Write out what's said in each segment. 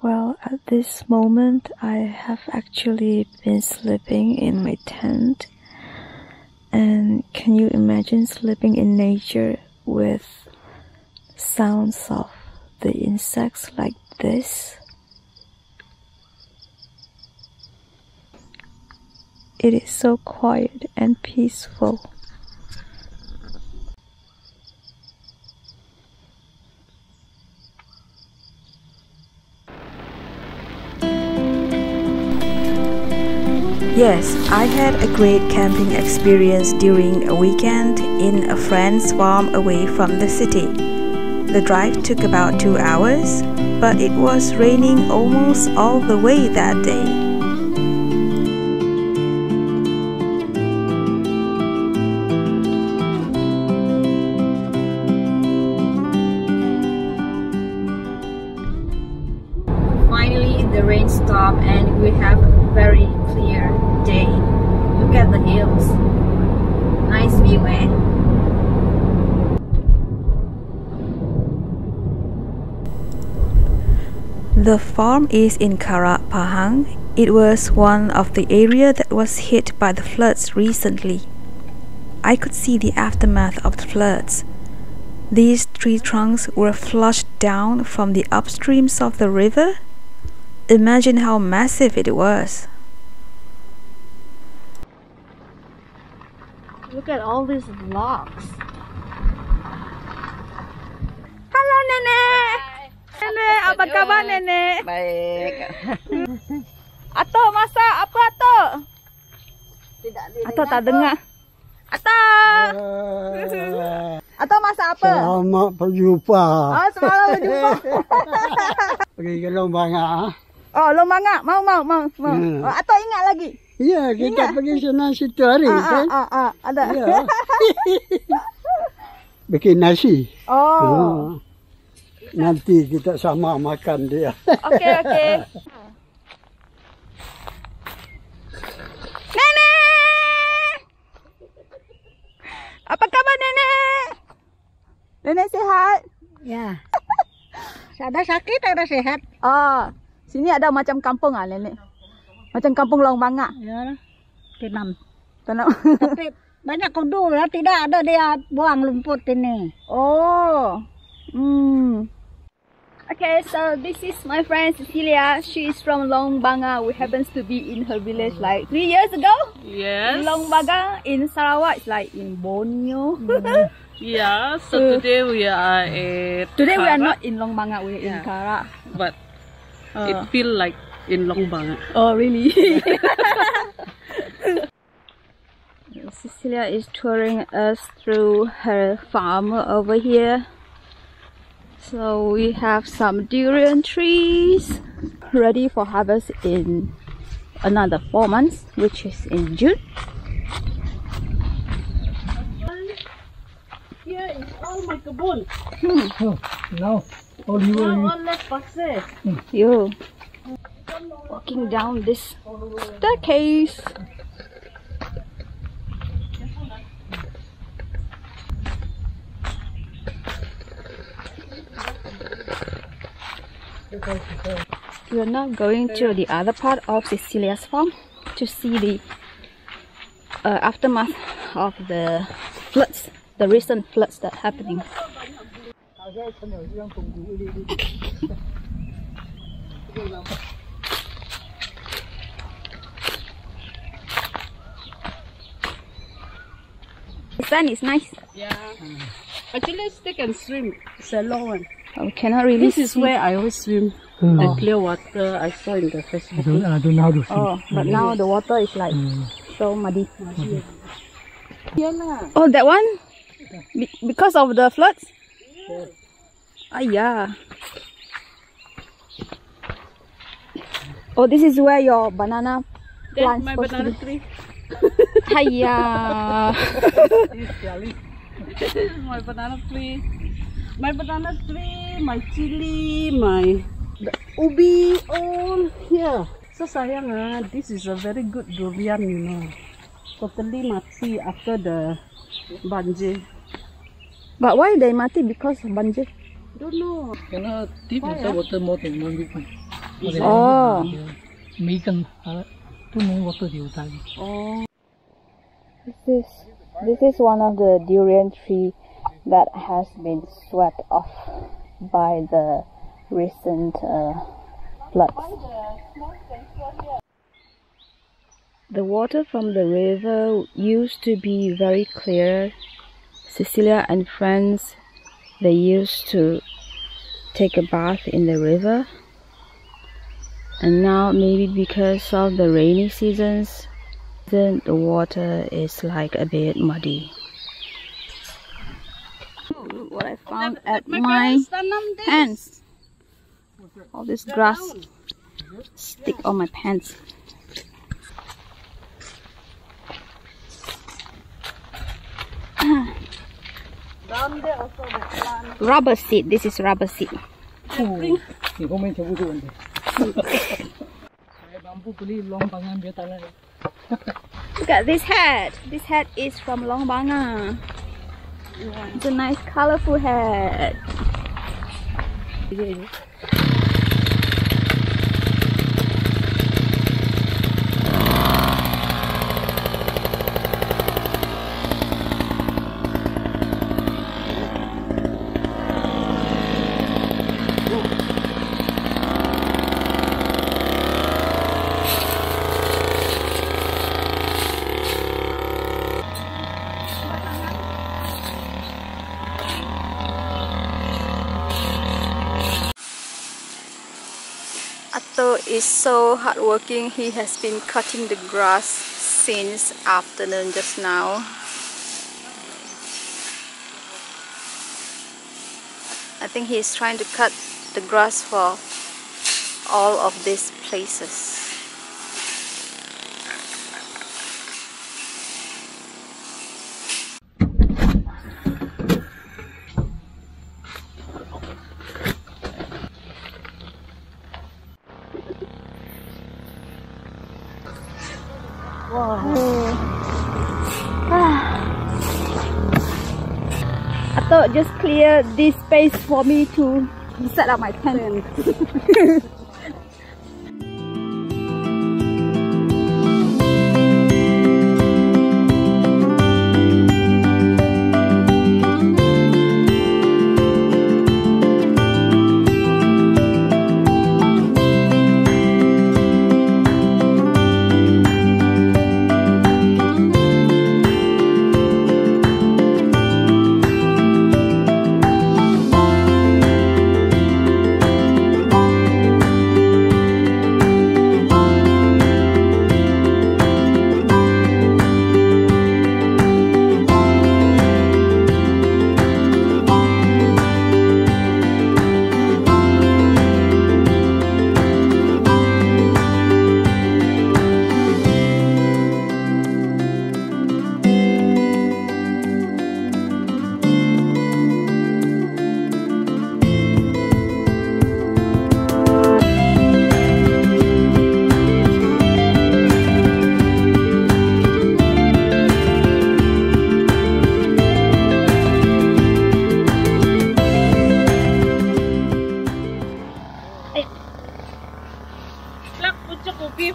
Well, at this moment, I have actually been sleeping in my tent. And can you imagine sleeping in nature with sounds of the insects like this? It is so quiet and peaceful. Yes, I had a great camping experience during a weekend in a friend's farm away from the city. The drive took about 2 hours, but it was raining almost all the way that day. Finally, the rain stopped and we have a very clear day. Look at the hills. Nice view, eh? The farm is in Karak Pahang. It was one of the area that was hit by the floods recently. I could see the aftermath of the floods. These tree trunks were flushed down from the upstreams of the river. Imagine how massive it was. Look at all these logs. Halo Nenek. Nenek, apa kabar Nenek? Baik. Ato masak apa Ato? Ato tak dengar. Ato. Ato masak apa? Selamat berjumpa. Oh, selamat berjumpa. Pergi ke Long Banga. Oh, Long Banga. Mau. Oh, Ato ingat lagi? Ya, kita pergi sana situ hari kan? Ada. Ya. Bikin nasi. Oh. Nanti kita sama makan dia. Okey. Nenek! Apa kabar Nenek? Nenek sihat? Ya. Ada sakit, ada sehat. Oh, sini ada macam kampung ah Nenek. Macam kampung Long Banga. Ya, tanam. Tapi banyak kudu ya, tidak ada dia buang lumpur ini. oh. Okay, so this is my friend Cecilia. She is from Long Banga. We happens to be in her village like 3 years ago. Yes. Long Banga in Sarawak. It's like in Borneo. Yeah. So today we are at Today we are Karak, not in Long Banga. We are in Karak. but it feel like in Long Banga. Oh, really? Cecilia is touring us through her farm over here. So we have some durian trees ready for harvest in another 4 months, which is in June. Here is all my kebun. Now, olive oil. All left pasir. Yo, walking down this staircase. We are now going to the other part of Cecilia's farm to see the aftermath of the floods, the recent floods that are happening. The sun is nice. Yeah. Actually, stick and swim. It's a long one. Oh, we cannot really This is see. where I always swim. The clear water I saw in the Facebook. I don't know how to Oh, but now the water is like so muddy. Yeah, lah. Oh, that one? Because of the floods? Yeah. Oh, this is where your banana That's plant my supposed to banana be. tree. Hiya. This is my banana tree. My banana tree, my chili, my ubi, all here. So sayang this is a very good durian, you know. Totally mati after the banjir. But why they mati? Because of banjir? Don't know. Cannot deep inside water more than 1 week. Oh. Oh. This is one of the durian tree that has been swept off by the recent floods. The water from the river used to be very clear. Cecilia and friends, they used to take a bath in the river, and now maybe because of the rainy seasons, then the water is like a bit muddy. Look what I found at my pants. All this grass stick on my pants. Down there also the plant. Rubber seed. This is rubber seed. Look at this hat. This hat is from Long Banga. It's a nice colorful hat. Atto is so hardworking. He has been cutting the grass since afternoon just now. I think he is trying to cut the grass for all of these places. I thought just clear this space for me to set up my tent.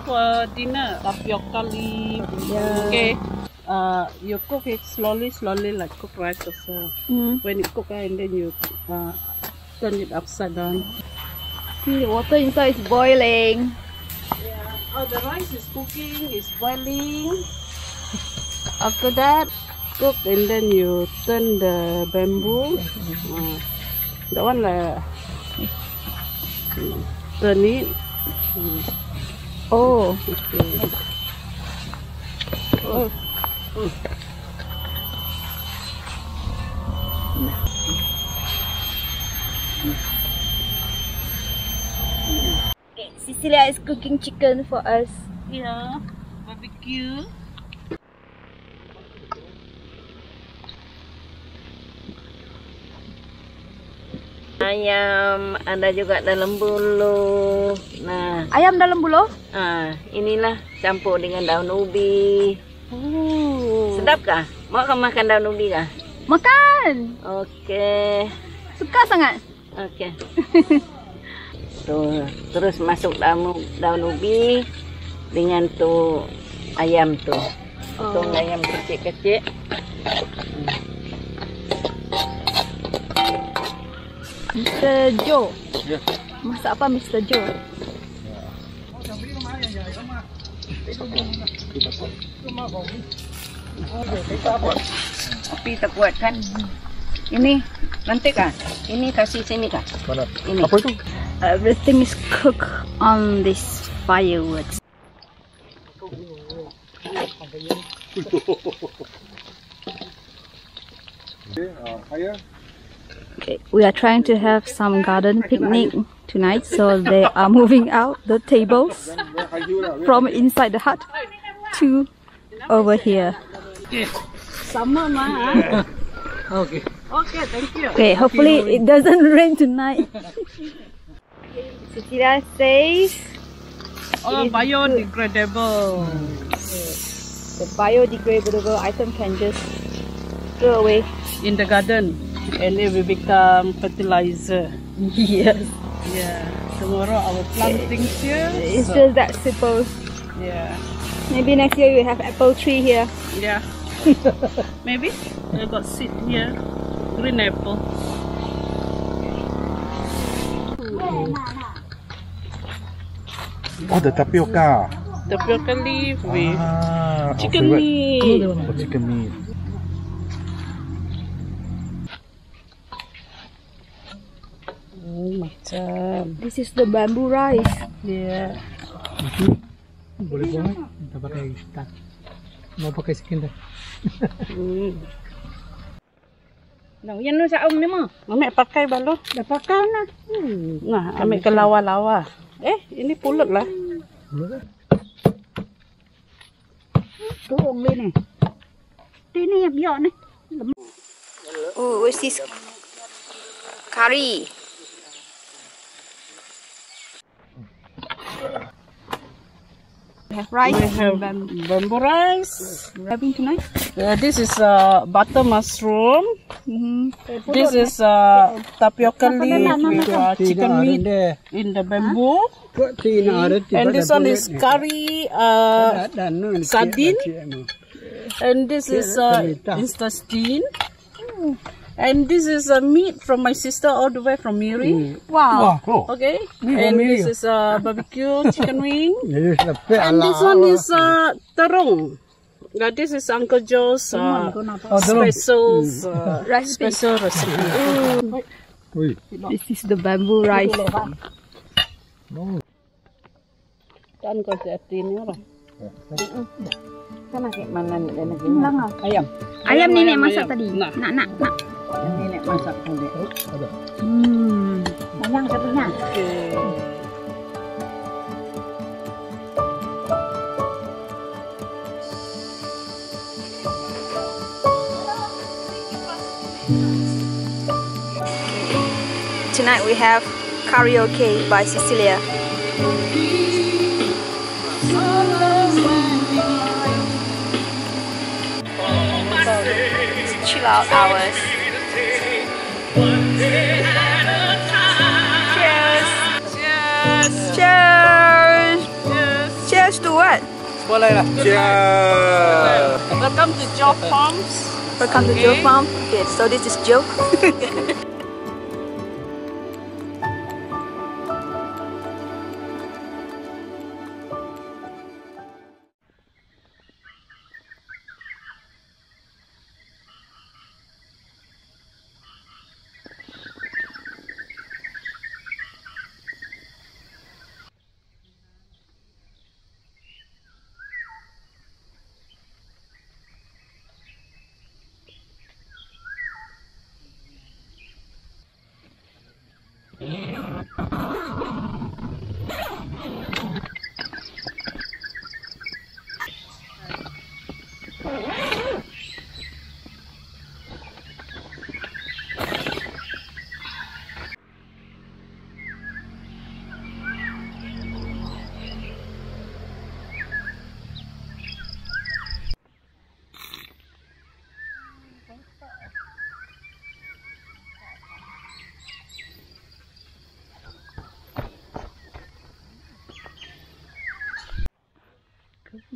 For dinner, tapioca leaf. Yeah. Okay. You cook it slowly, like cook rice also. When you cook it, and then you turn it upside down. See, the water inside is boiling. Yeah. Oh, the rice is cooking, is boiling. After that, cook and then you turn the bamboo. The one like turn it. Oh. Okay. Oh. Cecilia is cooking chicken for us. Yeah, barbecue. Ayam ada juga dalam bulu. Nah, Ayam dalam bulu? inilah campur dengan daun ubi. Sedap kah? Mau kamu makan daun ubi kah? Makan. Okey. Suka sangat. Okey. Tuh, terus masuk daun ubi dengan tuh ayam tuh. Tuh ayam kecil-kecil. Mr. Joe. Ya. Masak apa Mr. Joe? Api tak kuat kan? Ini nanti kah? Ini kasih sini kah? Mana? Ini. Apa itu? Everything is cooked on this firewood. Okay, we are trying to have some garden picnic tonight, so they are moving out the tables from inside the hut to over here. Sama mah. Okay. Okay, thank you. Okay, hopefully it doesn't rain tonight. Cecilia says Oh, biodegradable. the biodegradable item can just throw away. In the garden, and it will become fertilizer. Yes. Yeah. Tomorrow I will plant things here. It's so, just that simple. yeah. Maybe next year we'll have apple tree here. Yeah. Maybe I got seed here. Green apple. Oh, the tapioca. Tapioca leaf with favorite. chicken meat. Oh, chicken meat. Oh, macam. This is the bamboo rice. Yeah. Boleh buang kita pakai stak. Mau pakai skin dah. Nah, yang nu saum ni mah. Ambil pakai balo. Dah pakai nah. Nah, ambil ke lawa-lawa. Ini pulut lah. Tuong lên này. Tí này em dọn này. Oh, what's this? Curry. We have rice. We have bamboo rice. Having tonight. This is butter mushroom. This is tapioca leaf with chicken meat in the bamboo. And this one is curry sardine. And this is intestine. And this is meat from my sister all the way from Miri. Wow. Okay. And this is barbecue chicken wing. And this one is terung. This is Uncle Joe's special recipe. This is the bamboo rice. Kan kau ini orang. Sana kayak mana nih Ayam. Ayam nenek masak tadi. Nah. Nak. Nenek masak tadi. Yang satunya. Tonight we have karaoke by Cecilia. Chill out hours. Cheers! Cheers! Cheers to what? Boleh lah. Cheers. Welcome to Joe Farms. Welcome to Joe Farm. Okay, so this is Joe.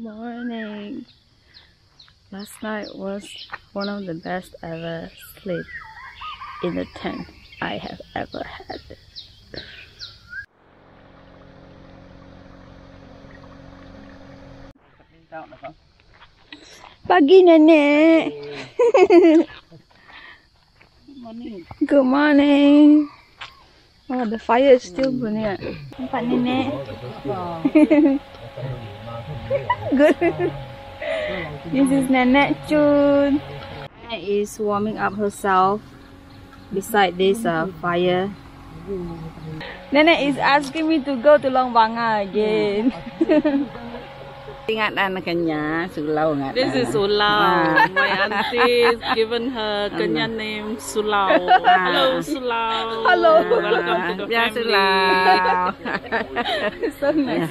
Morning. Last night was one of the best ever sleep in the tent I have ever had. Pagi nenek. Good morning. Oh, the fire is still burning. Nampak nenek. Good. This is Nenek Chun. Nenek is warming up herself beside this fire. Nenek is asking me to go to Long Banga again. Ingat anak Kenyah, Sulau ingat. This is Sulau. My auntie has given her Kenyah name Sulau. Hello Sulau. Hello. Welcome to the Ya family. Sulau. So nice.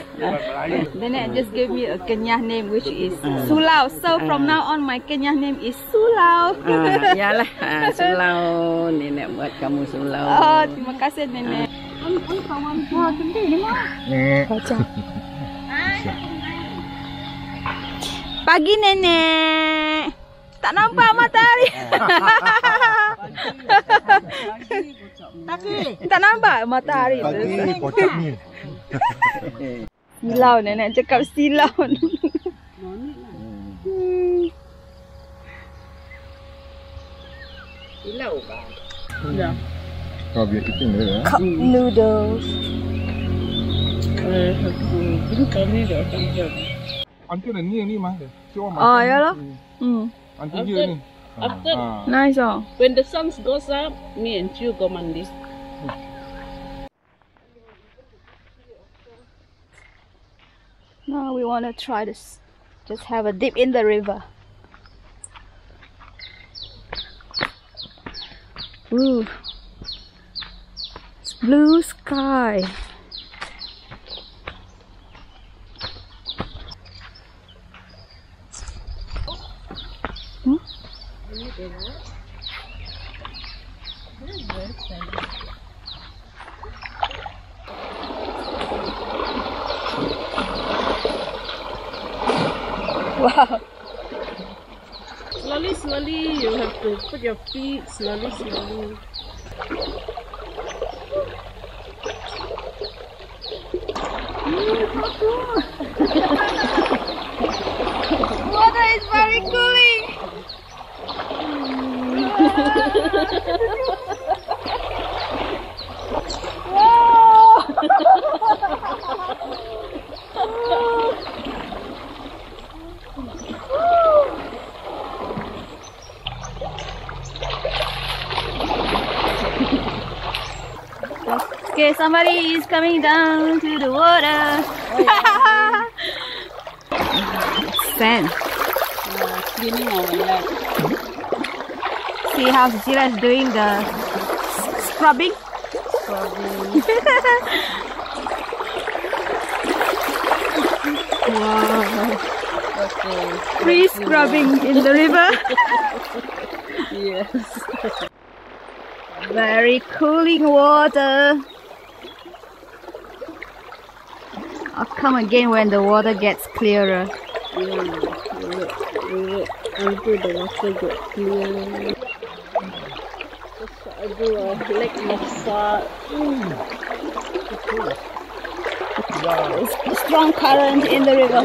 Nenek just gave me a Kenyah name which is Sulau. So from now on my Kenyah name is Sulau. Yalah, Sulau. Nenek buat kamu Sulau. Oh, terima kasih Nenek. Wah, gede ni mah. Kacang. Pagi Nenek. Tak nampak matahari. Tak nampak matahari. Pagi pocok ni. Silau Nenek cakap silau. Sulau kan? Ya. Kau biar kita ni lah. Cup noodles. Anti ni mah. Oh, ya lah. Anti dia ni. After Nice oh. when the sun goes up, me and you go mandi. Now we want to try this. Just have a dip in the river. Ooh. It's blue sky. Wow. Slowly, slowly, you have to put your feet slowly, slowly. Water is very cooling. Okay, somebody is coming down to the water. Sand. Cleaning our leg. See how Cecilia is doing the scrubbing. Wow. Okay. Free scrubbing in the river. Yes. Very cooling water. I'll come again when the water gets clearer. Yeah. Until the water gets clear. I do a leg massage. It's strong current in the river.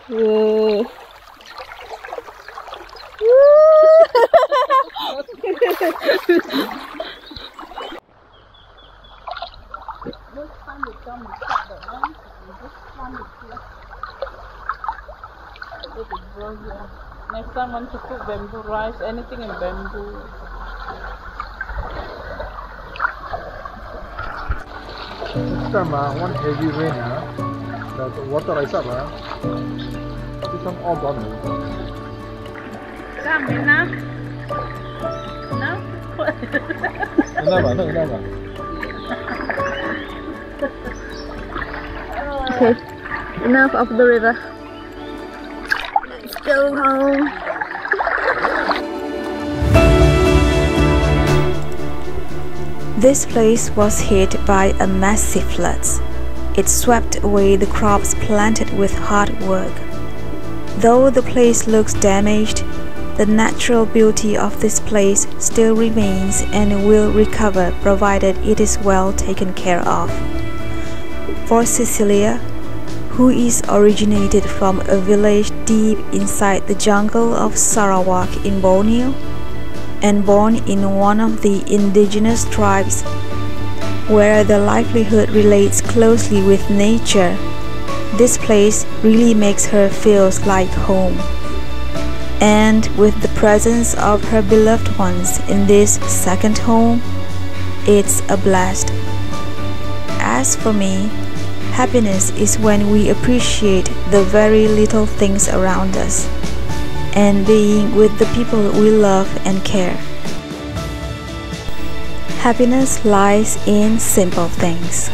Whoa. Next time want to cook bamboo rice, anything in bamboo. Next time one heavy rain the water rise up this one all gone. Come enough. Enough. Kenapa? Okay, enough of the river. Let's go home. This place was hit by a massive flood. It swept away the crops planted with hard work. Though the place looks damaged, the natural beauty of this place still remains and will recover provided it is well taken care of. For Cecilia, who is originated from a village deep inside the jungle of Sarawak in Borneo, and born in one of the indigenous tribes, where the livelihood relates closely with nature, this place really makes her feel like home. And with the presence of her beloved ones in this second home, it's a blast. As for me, happiness is when we appreciate the very little things around us, and being with the people we love and care. Happiness lies in simple things.